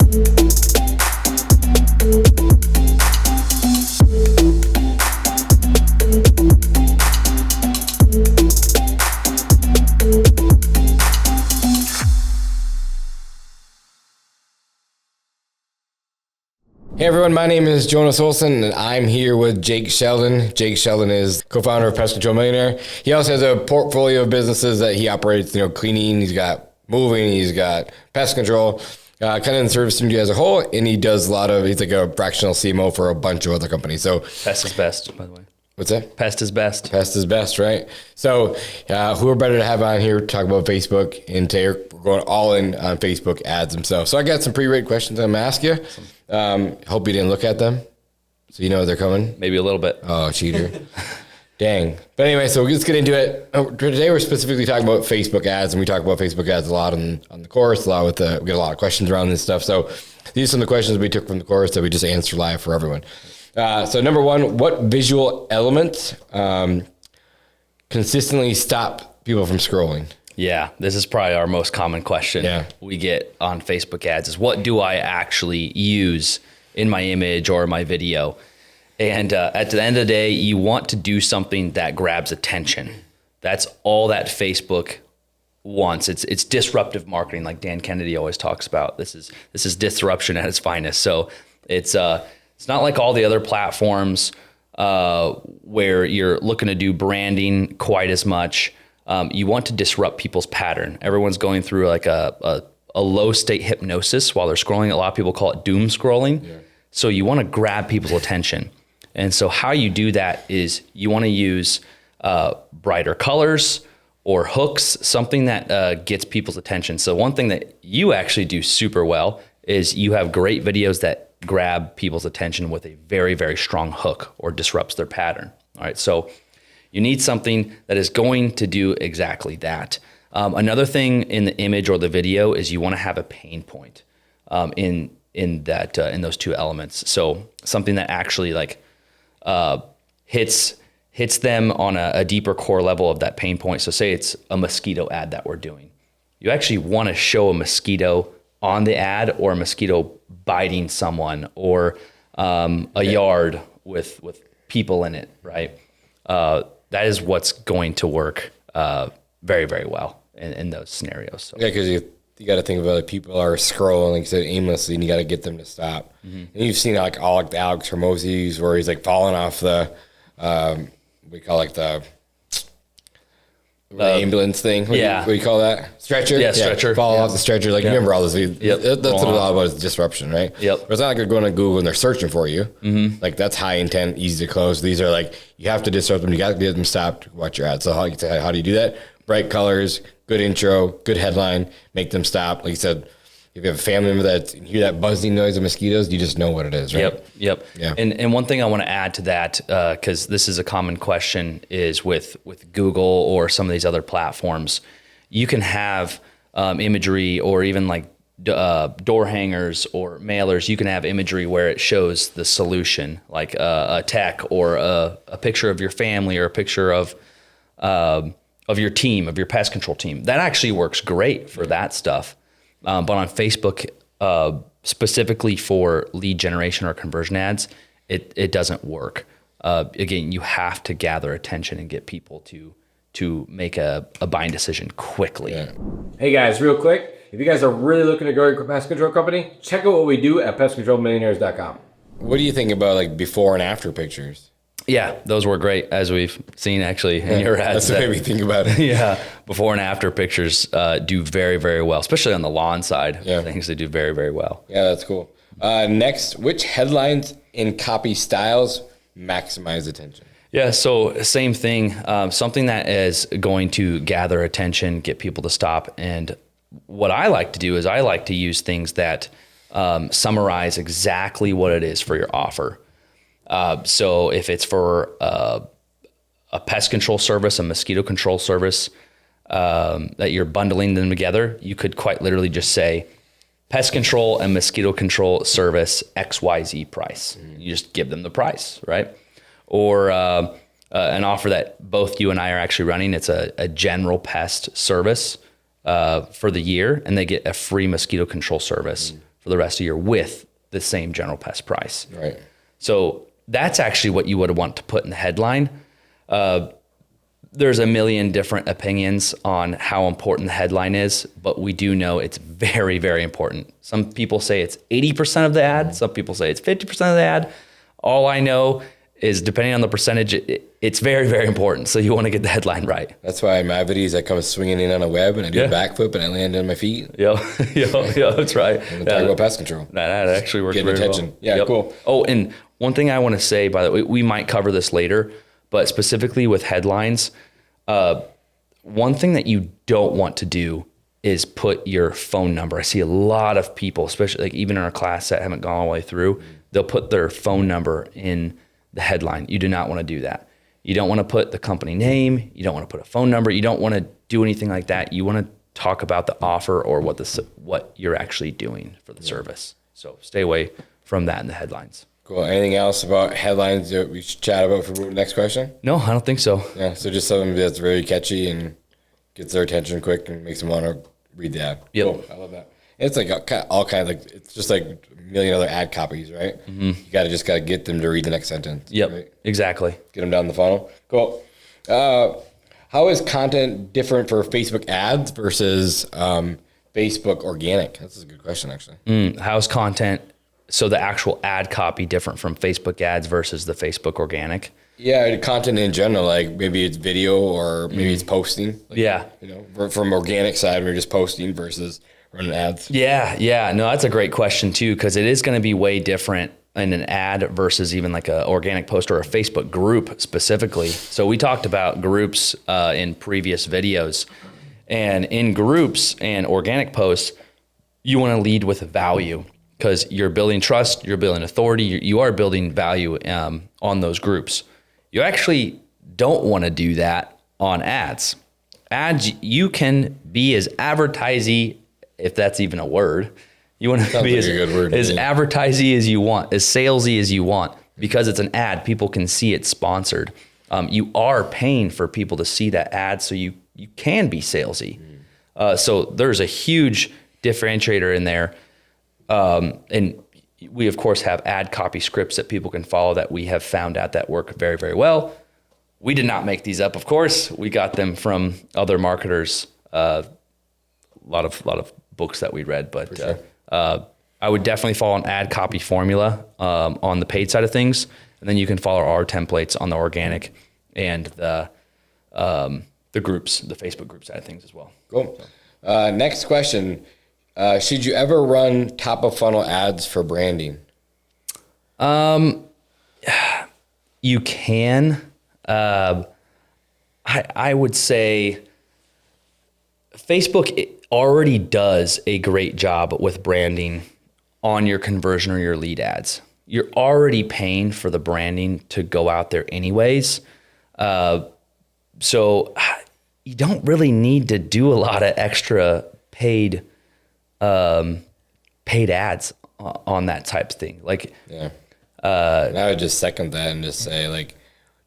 Hey everyone, my name is Jonas Olson and I'm here with Jake Sheldon. Jake Sheldon is co-founder of Pest Control Millionaire. He also has a portfolio of businesses that he operates, cleaning, he's got moving, he's got pest control, kind of in the service industry as a whole, and he does he's like a fractional CMO for a bunch of other companies. So Pest is best, by the way. What's that? Pest is best. Pest is best, right? So who are better to have on here to talk about Facebook? And today we're going all in on Facebook ads themselves. So I got some pre-rate questions I'm going to ask you. Hope you didn't look at them, so you know they're coming. Maybe a little bit. Oh, cheater. Dang. But anyway, so let's get into it. Today we're specifically talking about Facebook ads, and we talk about Facebook ads a lot on the course, we get a lot of questions around this stuff. So these are some of the questions we took from the course that we just answer live for everyone. So number one, what visual elements consistently stop people from scrolling? Yeah, this is probably our most common question we get on Facebook ads is what do I actually use in my image or my video? And at the end of the day, you want to do something that grabs attention. That's all that Facebook wants. It's disruptive marketing, like Dan Kennedy always talks about. This is disruption at its finest. So it's not like all the other platforms where you're looking to do branding quite as much. You want to disrupt people's pattern. Everyone's going through like a low state hypnosis while they're scrolling. A lot of people call it doom scrolling. Yeah. So you want to grab people's attention. And so how you do that is you want to use brighter colors or hooks, something that gets people's attention. So one thing that you actually do super well is you have great videos that grab people's attention with a very, very strong hook or disrupts their pattern. All right, so you need something that is going to do exactly that. Another thing in the image or the video is you want to have a pain point in those two elements. So something that actually hits them on a deeper core level of that pain point. So say it's a mosquito ad that we're doing. You actually want to show a mosquito on the ad or a mosquito biting someone or a yard with people in it, right? That is what's going to work very, very well in those scenarios. So. Yeah, because you got to think about people are scrolling, like you said, aimlessly, and you got to get them to stop. Mm-hmm. And you've seen the Alex Hormozzi's where he's falling off the we call the ambulance thing. What do you call that? Stretcher? Yeah, stretcher. Fall off the stretcher. You remember all this. Yep. That's what a lot about is disruption, right? Yep. But it's not like you're going to Google and they're searching for you. Mm-hmm. That's high intent, easy to close. These are you have to disrupt them. You got to get them stopped to watch your ads. So how do you do that? Bright colors, good intro, good headline, make them stop. Like you said, if you have a family member that you hear that buzzing noise of mosquitoes, you just know what it is, right? Yep. Yeah. And one thing I want to add to that, because this is a common question, is with Google or some of these other platforms, you can have imagery or even door hangers or mailers. You can have imagery where it shows the solution, like a tech or a picture of your family or a picture of your team, of your pest control team. That actually works great for that stuff. But on Facebook, specifically for lead generation or conversion ads, it doesn't work. Again, you have to gather attention and get people to make a buying decision quickly. Yeah. Hey guys, real quick, if you guys are really looking to grow your pest control company, check out what we do at pestcontrolmillionaires.com. What do you think about before and after pictures? Yeah, those were great, as we've seen actually in your ads. That's what made me think about it. Yeah, before and after pictures do very, very well, especially on the lawn side of things. They do very, very well. Yeah, that's cool. Next, which headlines and copy styles maximize attention? Yeah, so same thing. Something that is going to gather attention, get people to stop. And what I like to do is I like to use things that summarize exactly what it is for your offer. So if it's for a pest control service, a mosquito control service, that you're bundling them together, you could quite literally just say pest control and mosquito control service XYZ price. Mm-hmm. You just give them the price, right? Or an offer that both you and I are actually running. It's a general pest service for the year, and they get a free mosquito control service for the rest of the year with the same general pest price. Right. So that's actually what you would want to put in the headline. There's a million different opinions on how important the headline is, but we do know it's very, very important. Some people say it's 80% of the ad. Some people say it's 50% of the ad. All I know is depending on the percentage, it's very, very important. So you want to get the headline right. That's why in my videos, I come swinging in on a web and I do a backflip and I land on my feet. Yeah, that's right. And talk about pest control. That actually works Getting very attention. well. Yeah, cool. Oh, and one thing I want to say, by the way, we might cover this later, but specifically with headlines, one thing that you don't want to do is put your phone number. I see a lot of people, especially like even in our class that haven't gone all the way through, they'll put their phone number in the headline. You do not want to do that. You don't want to put the company name. You don't want to put a phone number. You don't want to do anything like that. You want to talk about the offer or what you're actually doing for the service. So stay away from that in the headlines. Cool. Anything else about headlines that we should chat about for the next question? No, I don't think so. Yeah, so just something that's very catchy and gets their attention quick and makes them want to read the ad. Yep. Cool. I love that. It's like all kinds of, like, it's just like a million other ad copies, right? Mm-hmm. You just got to get them to read the next sentence. Yep, right? exactly. Get them down the funnel. Cool. How is content different for Facebook ads versus Facebook organic? That's a good question, actually. How's content, so the actual ad copy, different from Facebook ads versus the Facebook organic? Yeah, content in general, like maybe it's video or maybe it's posting. Like, yeah. You know, from organic side, we're just posting versus running ads. Yeah. No, that's a great question too, because it is going to be way different in an ad versus even like a organic post or a Facebook group specifically. So we talked about groups in previous videos, and in groups and organic posts, you want to lead with value because you're building trust, you're building authority, you are building value on those groups. You actually don't want to do that on ads. Ads, you can be as advertisey, if that's even a word. You want to be as advertisey as you want, as salesy as you want, because it's an ad. People can see it's sponsored. You are paying for people to see that ad, so you can be salesy. So there's a huge differentiator in there. And we, of course, have ad copy scripts that people can follow that we have found out that work very, very well. We did not make these up, of course. We got them from other marketers, a lot of books that we read. But sure. I would definitely follow an ad copy formula on the paid side of things. And then you can follow our templates on the organic and the groups, the Facebook group side of things as well. Cool. Next question. Should you ever run top of funnel ads for branding? You can. I would say Facebook already does a great job with branding on your conversion or your lead ads. You're already paying for the branding to go out there anyways. So you don't really need to do a lot of extra paid ads on that type of thing. Like, yeah. I would just second that and just say, like,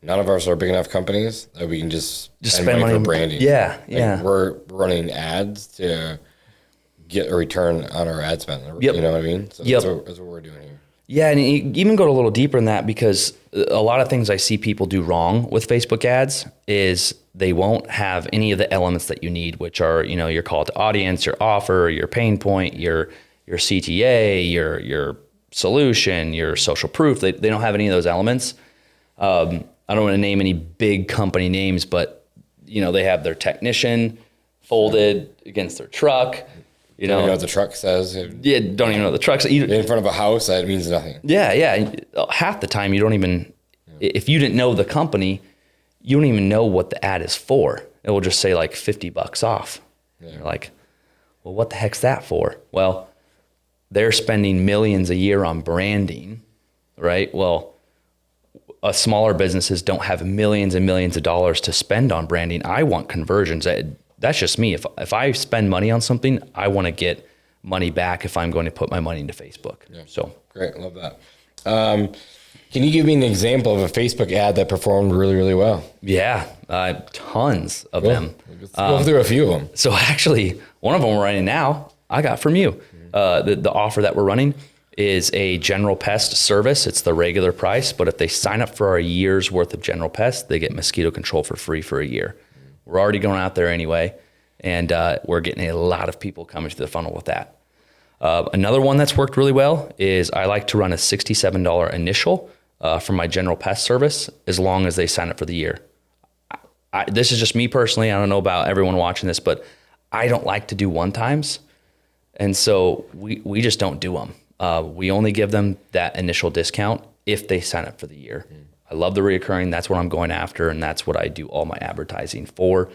none of us are big enough companies that we can just spend money for branding. Yeah, like, we're running ads to get a return on our ad spend. Yep. You know what I mean? So yep. That's what we're doing here. Yeah, and you even go a little deeper in that, because a lot of things I see people do wrong with Facebook ads is they won't have any of the elements that you need, which are, your call to audience, your offer, your pain point, your CTA, your solution, your social proof. They don't have any of those elements. I don't want to name any big company names, but they have their technician folded against their truck. Don't even know what the truck says. Yeah, don't even know what the truck says. In front of a house, that means nothing. Yeah. Half the time you don't even, if you didn't know the company, you don't even know what the ad is for. It will just say like $50 off. Yeah. You're like, well, what the heck's that for? Well, they're spending millions a year on branding, right? Well, smaller businesses don't have millions and millions of dollars to spend on branding. I want conversions. That's just me. If I spend money on something, I want to get money back if I'm going to put my money into Facebook. Yeah. So great. Love that. Can you give me an example of a Facebook ad that performed really, really well? Yeah, tons of them. Let's go through a few of them. So actually, one of them we're running now, I got from you. The offer that we're running is a general pest service. It's the regular price, but if they sign up for a year's worth of general pest, they get mosquito control for free for a year. We're already going out there anyway, and we're getting a lot of people coming through the funnel with that. Another one that's worked really well is I like to run a $67 initial for my general pest service as long as they sign up for the year. This is just me personally. I don't know about everyone watching this, but I don't like to do one-times. And so we just don't do them. We only give them that initial discount if they sign up for the year. I love the reoccurring. That's what I'm going after, and that's what I do all my advertising for,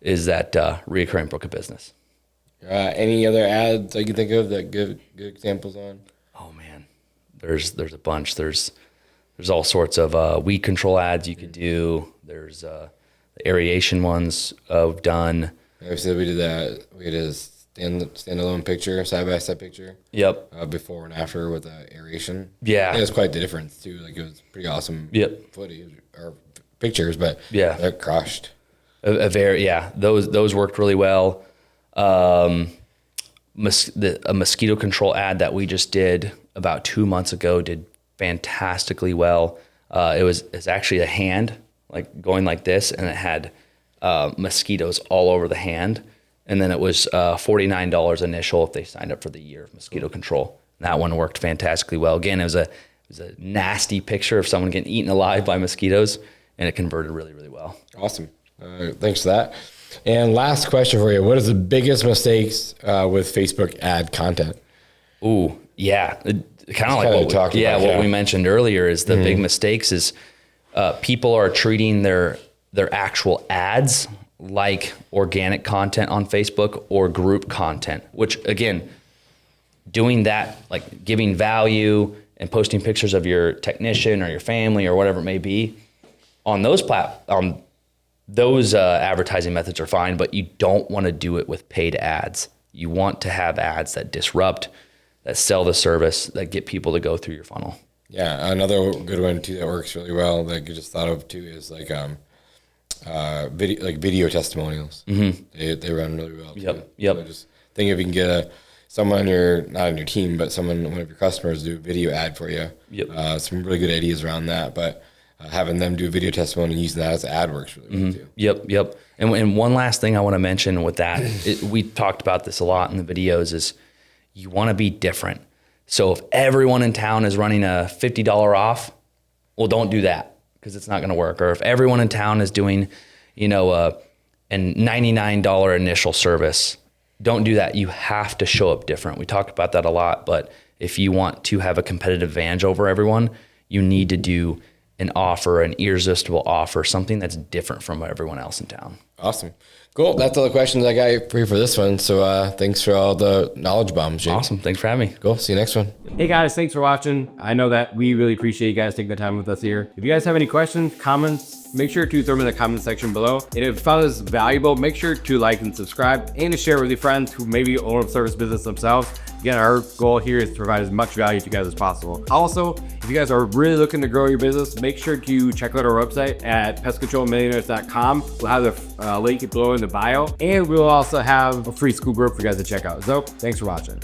is that reoccurring book of business. Any other ads I can think of that good examples on? Oh man, there's a bunch. There's all sorts of weed control ads you could do. There's the aeration ones I've done. Obviously, we did that. We did a standalone picture, side-by-side picture. Yep. Before and after with the aeration. Yeah. It was quite the difference, too. Like, it was pretty awesome footage or pictures, but they're crushed. Those worked really well. A mosquito control ad that we just did about 2 months ago did fantastically well. It's actually a hand, like going like this, and it had mosquitoes all over the hand. And then it was $49 initial if they signed up for the year of mosquito control. That one worked fantastically well. Again, it was a nasty picture of someone getting eaten alive by mosquitoes, and it converted really, really well. Awesome. Thanks for that. And last question for you. What is the biggest mistakes with Facebook ad content? Ooh, yeah. Kind of like what we mentioned earlier is the big mistakes is people are treating their actual ads like organic content on Facebook or group content, which again, doing that, like giving value and posting pictures of your technician or your family or whatever it may be on those advertising methods are fine, but you don't want to do it with paid ads. You want to have ads that disrupt, that sell the service, that get people to go through your funnel. Yeah, another good one too that works really well that I just thought of too is like video testimonials. Mm-hmm. They run really well too. Yep. So just think if you can get someone not on your team, but one of your customers do a video ad for you. Yep. Some really good ideas around that, but having them do a video testimony and using that as an ad works really well too. Yep. And one last thing I want to mention with that, we talked about this a lot in the videos, is you want to be different. So if everyone in town is running a $50 off, well, don't do that because it's not going to work. Or if everyone in town is doing, a $99 initial service, don't do that. You have to show up different. We talked about that a lot, but if you want to have a competitive advantage over everyone, you need to do an offer, an irresistible offer, something that's different from everyone else in town. Awesome. Cool. That's all the questions I got for you for this one. So thanks for all the knowledge bombs, Jake. Awesome. Thanks for having me. Cool. See you next one. Hey guys, thanks for watching. I know that we really appreciate you guys taking the time with us here. If you guys have any questions, comments, make sure to throw them in the comment section below. And if you found this valuable, make sure to like and subscribe and to share with your friends who maybe own a service business themselves. Again, our goal here is to provide as much value to you guys as possible. Also, if you guys are really looking to grow your business, make sure to check out our website at pestcontrolmillionaires.com. We'll have the link below in the bio, and we'll also have a free school group for you guys to check out. So thanks for watching.